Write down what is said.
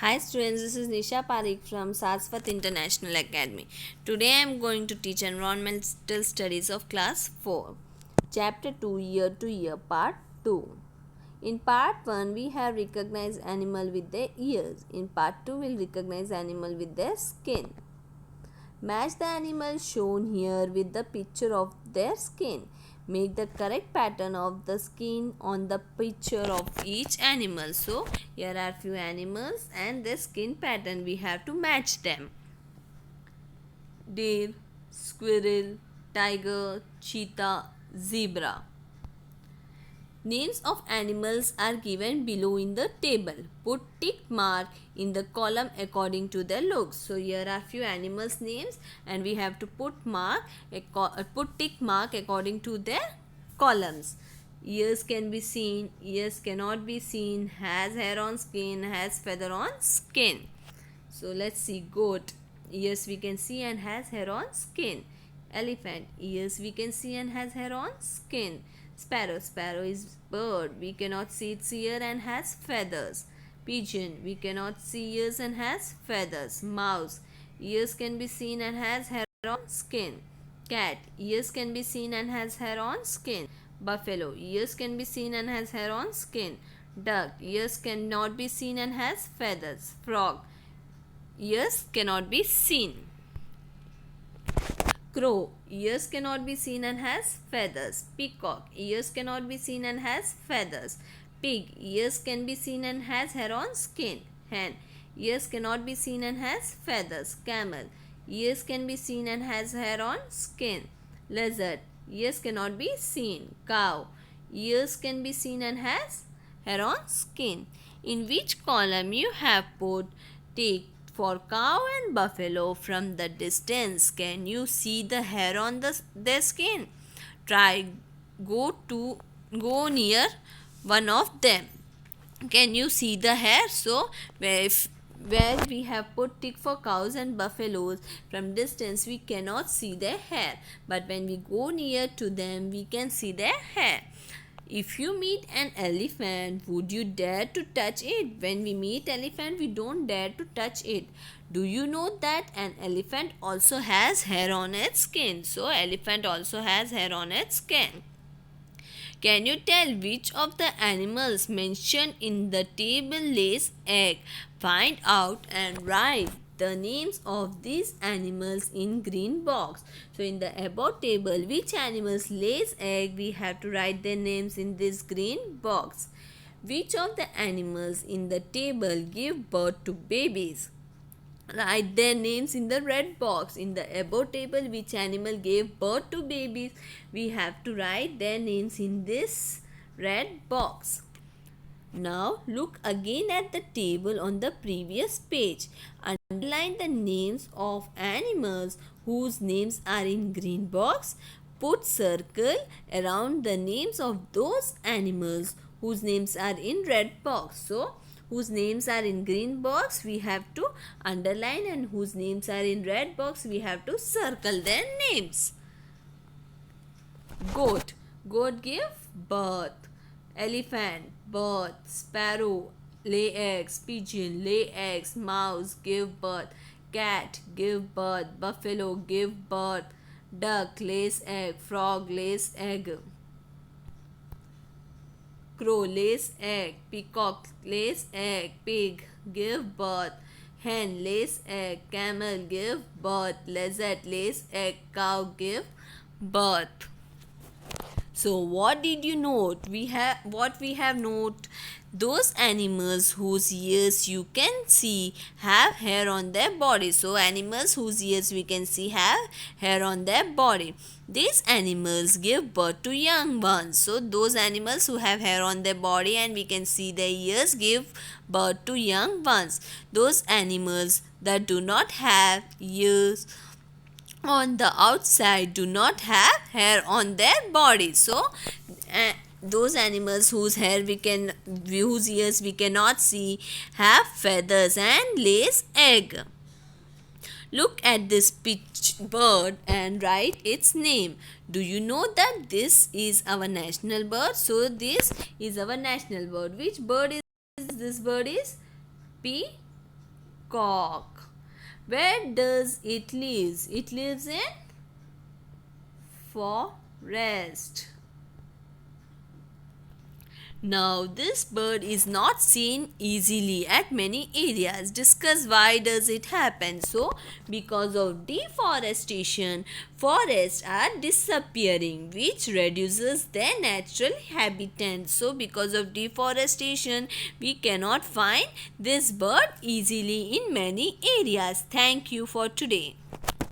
Hi students, this is Nisha Parikh from Saraswat International Academy. Today I am going to teach Environmental Studies of Class 4, Chapter 2, Year to Year, Part 2. In Part 1, we have recognized animal with their ears. In Part 2, we will recognize animal with their skin. Match the animal shown here with the picture of their skin. Make the correct pattern of the skin on the picture of each animal. So, here are few animals and their skin pattern. We have to match them. Deer, squirrel, tiger, cheetah, zebra. Names of animals are given below in the table. Put tick mark in the column according to their looks. So here are few animals names and we have to put tick mark according to their columns. Ears can be seen, ears cannot be seen, has hair on skin, has feather on skin. So let's see. Goat, ears we can see and has hair on skin. Elephant, ears we can see and has hair on skin. Sparrow, sparrow is bird, we cannot see its ear and has feathers. Pigeon, we cannot see ears and has feathers. Mouse, ears can be seen and has hair on skin. Cat, ears can be seen and has hair on skin. Buffalo, ears can be seen and has hair on skin. Duck, ears cannot be seen and has feathers. Frog, ears cannot be seen. Crow, ears cannot be seen and has feathers. Peacock, ears cannot be seen and has feathers. Pig, ears can be seen and has hair on skin. Hen, ears cannot be seen and has feathers. Camel, ears can be seen and has hair on skin. Lizard, ears cannot be seen. Cow, ears can be seen and has hair on skin. In which column you have put tick for cow and buffalo from the distance? Can you see the hair on their skin? Try go near one of them. Can you see the hair? So where we have put tick for cows and buffaloes, from distance we cannot see their hair, but when we go near to them we can see their hair. If you meet an elephant, would you dare to touch it? When we meet elephant, we don't dare to touch it. Do you know that an elephant also has hair on its skin? So, elephant also has hair on its skin. Can you tell which of the animals mentioned in the table lays egg? Find out and write the names of these animals in green box. So in the above table, which animals lays egg, we have to write their names in this green box. Which of the animals in the table give birth to babies? Write their names in the red box. In the above table, which animal gave birth to babies, we have to write their names in this red box. Now look again at the table on the previous page. Underline the names of animals whose names are in green box. Put circle around the names of those animals whose names are in red box. So whose names are in green box we have to underline, and whose names are in red box we have to circle their names. Goat, goat give birth. Elephant, birth. Sparrow, lay eggs. Pigeon, lay eggs. Mouse, give birth. Cat, give birth. Buffalo, give birth. Duck, lays egg. Frog, lays egg. Crow, lays egg. Peacock, lays egg. Pig, give birth. Hen, lays egg. Camel, give birth. Lizard, lays egg. Cow, give birth. So what did you note? We have note, those animals whose ears you can see have hair on their body. So animals whose ears we can see have hair on their body. These animals give birth to young ones. So those animals who have hair on their body and we can see their ears give birth to young ones. Those animals that do not have ears on the outside do not have hair on their body. So those animals whose ears we cannot see have feathers and lays egg. Look at this bird and write its name. Do you know that this is our national bird? So this is our national bird. Which bird is this? Bird is Peacock. Where does it live? It lives in forest. Now, this bird is not seen easily at many areas. Discuss why does it happen. So, because of deforestation, forests are disappearing, which reduces their natural habitat. So, because of deforestation, we cannot find this bird easily in many areas. Thank you for today.